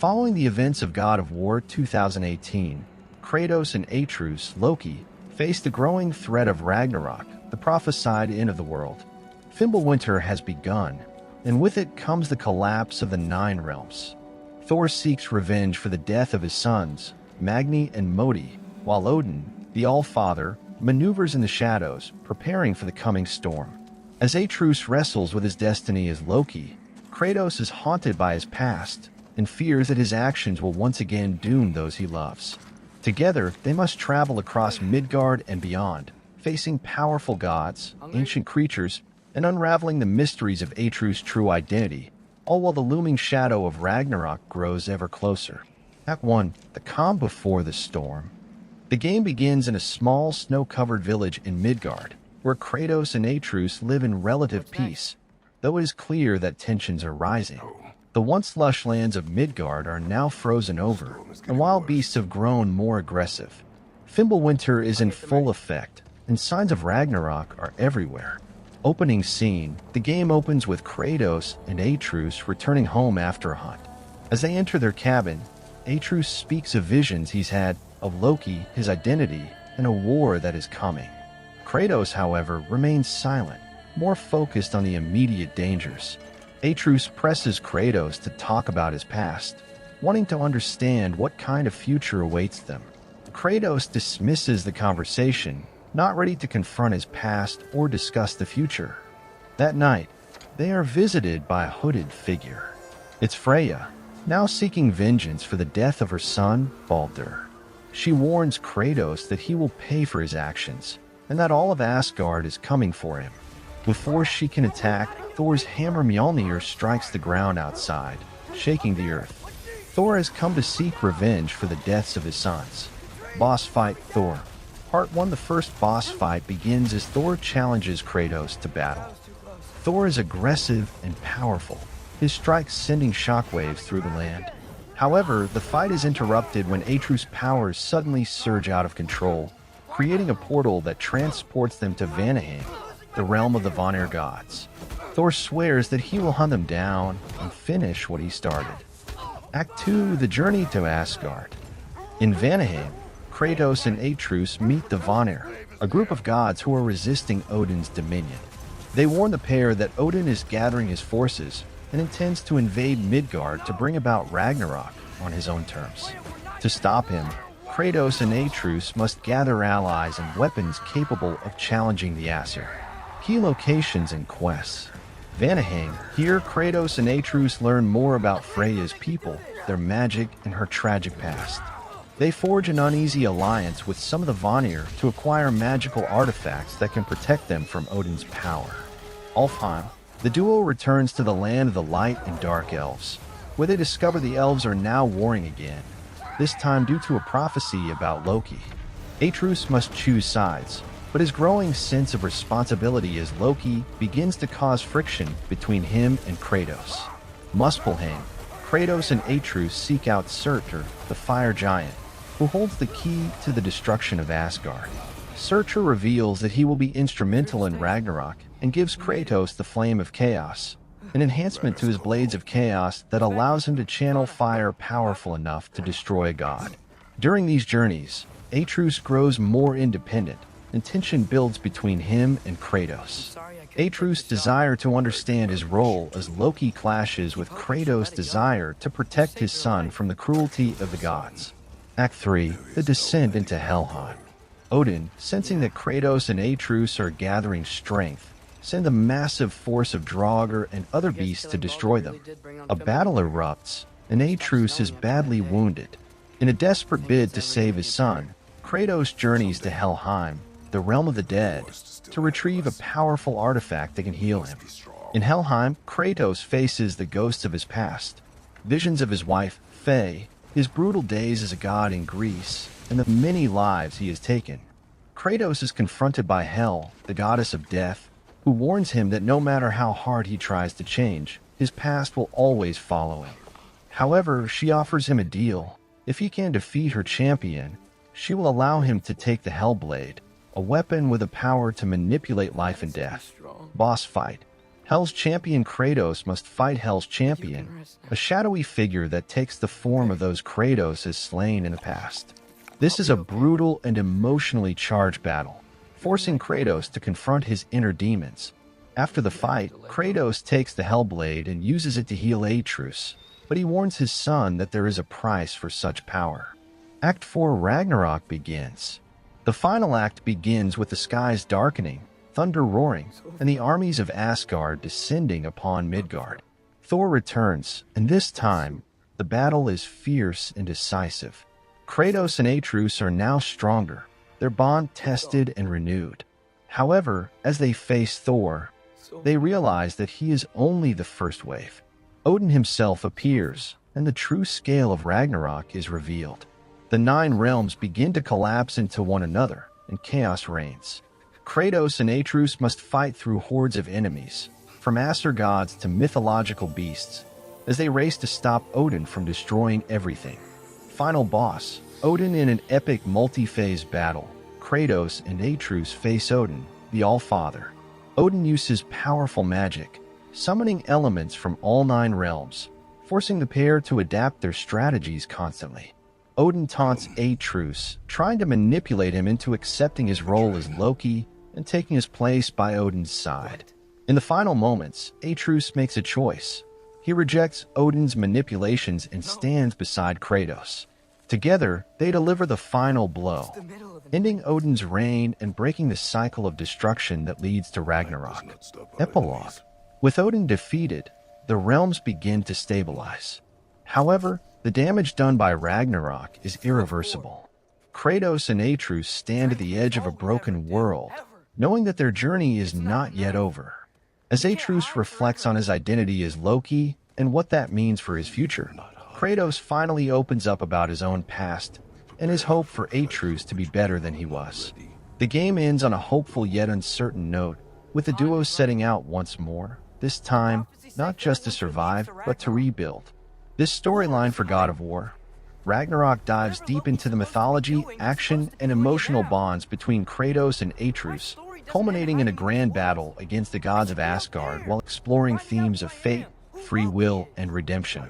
Following the events of God of War 2018, Kratos and Atreus, Loki, faced the growing threat of Ragnarok, the prophesied end of the world. Fimbulwinter has begun, and with it comes the collapse of the Nine Realms. Thor seeks revenge for the death of his sons, Magni and Modi, while Odin, the All-Father, maneuvers in the shadows, preparing for the coming storm. As Atreus wrestles with his destiny as Loki, Kratos is haunted by his past and fears that his actions will once again doom those he loves. Together, they must travel across Midgard and beyond, facing powerful gods, ancient creatures, and unraveling the mysteries of Atreus' true identity, all while the looming shadow of Ragnarok grows ever closer. Act 1. The calm before the storm. The game begins in a small, snow-covered village in Midgard, where Kratos and Atreus live in relative peace, though it is clear that tensions are rising. The once lush lands of Midgard are now frozen over, and wild beasts have grown more aggressive. Fimbulwinter is in full effect, and signs of Ragnarok are everywhere. Opening scene, the game opens with Kratos and Atreus returning home after a hunt. As they enter their cabin, Atreus speaks of visions he's had of Loki, his identity, and a war that is coming. Kratos, however, remains silent, more focused on the immediate dangers. Atreus presses Kratos to talk about his past, wanting to understand what kind of future awaits them. Kratos dismisses the conversation, not ready to confront his past or discuss the future. That night, they are visited by a hooded figure. It's Freya, now seeking vengeance for the death of her son, Baldur. She warns Kratos that he will pay for his actions, and that all of Asgard is coming for him. Before she can attack, Thor's hammer Mjolnir strikes the ground outside, shaking the earth. Thor has come to seek revenge for the deaths of his sons. Boss Fight Thor. Part 1. The first boss fight begins as Thor challenges Kratos to battle. Thor is aggressive and powerful, his strikes sending shockwaves through the land. However, the fight is interrupted when Atreus' powers suddenly surge out of control, creating a portal that transports them to Vanaheim, the realm of the Vanir gods. Thor swears that he will hunt them down and finish what he started. Act 2. The journey to Asgard. In Vanaheim, Kratos and Atreus meet the Vanir, a group of gods who are resisting Odin's dominion. They warn the pair that Odin is gathering his forces and intends to invade Midgard to bring about Ragnarok on his own terms. To stop him, Kratos and Atreus must gather allies and weapons capable of challenging the Aesir. Key locations and quests. Vanaheim. Here, Kratos and Atreus learn more about Freya's people, their magic, and her tragic past. They forge an uneasy alliance with some of the Vanir to acquire magical artifacts that can protect them from Odin's power. Alfheim. The duo returns to the land of the light and dark elves, where they discover the elves are now warring again, this time due to a prophecy about Loki. Atreus must choose sides, but his growing sense of responsibility as Loki begins to cause friction between him and Kratos. Muspelheim. Kratos and Atreus seek out Surtur, the fire giant, who holds the key to the destruction of Asgard. Surtur reveals that he will be instrumental in Ragnarok and gives Kratos the Flame of Chaos, an enhancement to his Blades of Chaos that allows him to channel fire powerful enough to destroy a god. During these journeys, Atreus grows more independent, and tension builds between him and Kratos. Atreus' desire to understand his role as Loki clashes with Kratos' desire to protect his son from the cruelty of the gods. Act 3. The descent into Helheim. Odin, sensing that Kratos and Atreus are gathering strength, sends a massive force of Draugr and other beasts to destroy them. A battle erupts, and Atreus is badly wounded. In a desperate bid to save his son, Kratos journeys to Helheim, the realm of the dead, to retrieve a powerful artifact that can heal him. In Helheim, Kratos faces the ghosts of his past, visions of his wife, Faye, his brutal days as a god in Greece, and the many lives he has taken. Kratos is confronted by Hel, the goddess of death, who warns him that no matter how hard he tries to change, his past will always follow him. However, she offers him a deal. If he can defeat her champion, she will allow him to take the Hellblade, a weapon with the power to manipulate life and death. Boss Fight. Hell's champion Kratos must fight Hell's champion, a shadowy figure that takes the form of those Kratos has slain in the past. This is a brutal and emotionally charged battle, forcing Kratos to confront his inner demons. After the fight, Kratos takes the Hellblade and uses it to heal Atreus, but he warns his son that there is a price for such power. Act 4 Ragnarok begins. The final act begins with the skies darkening, thunder roaring, and the armies of Asgard descending upon Midgard. Thor returns, and this time, the battle is fierce and decisive. Kratos and Atreus are now stronger, their bond tested and renewed. However, as they face Thor, they realize that he is only the first wave. Odin himself appears, and the true scale of Ragnarok is revealed. The 9 realms begin to collapse into one another, and chaos reigns. Kratos and Atreus must fight through hordes of enemies, from Aesir gods to mythological beasts, as they race to stop Odin from destroying everything. Final boss, Odin in an epic multi-phase battle. Kratos and Atreus face Odin, the All-Father. Odin uses powerful magic, summoning elements from all 9 realms, forcing the pair to adapt their strategies constantly. Odin taunts Atreus, trying to manipulate him into accepting his role as Loki and taking his place by Odin's side. In the final moments, Atreus makes a choice. He rejects Odin's manipulations and stands beside Kratos. Together, they deliver the final blow, ending Odin's reign and breaking the cycle of destruction that leads to Ragnarok. Epilogue. With Odin defeated, the realms begin to stabilize. However, the damage done by Ragnarok is irreversible. Kratos and Atreus stand at the edge of a broken world, knowing that their journey is not yet over. As Atreus reflects on his identity as Loki and what that means for his future, Kratos finally opens up about his own past and his hope for Atreus to be better than he was. The game ends on a hopeful yet uncertain note, with the duo setting out once more, this time not just to survive, but to rebuild. This storyline for God of War, Ragnarok dives deep into the mythology, action, and emotional bonds between Kratos and Atreus, culminating in a grand battle against the gods of Asgard while exploring themes of fate, free will, and redemption.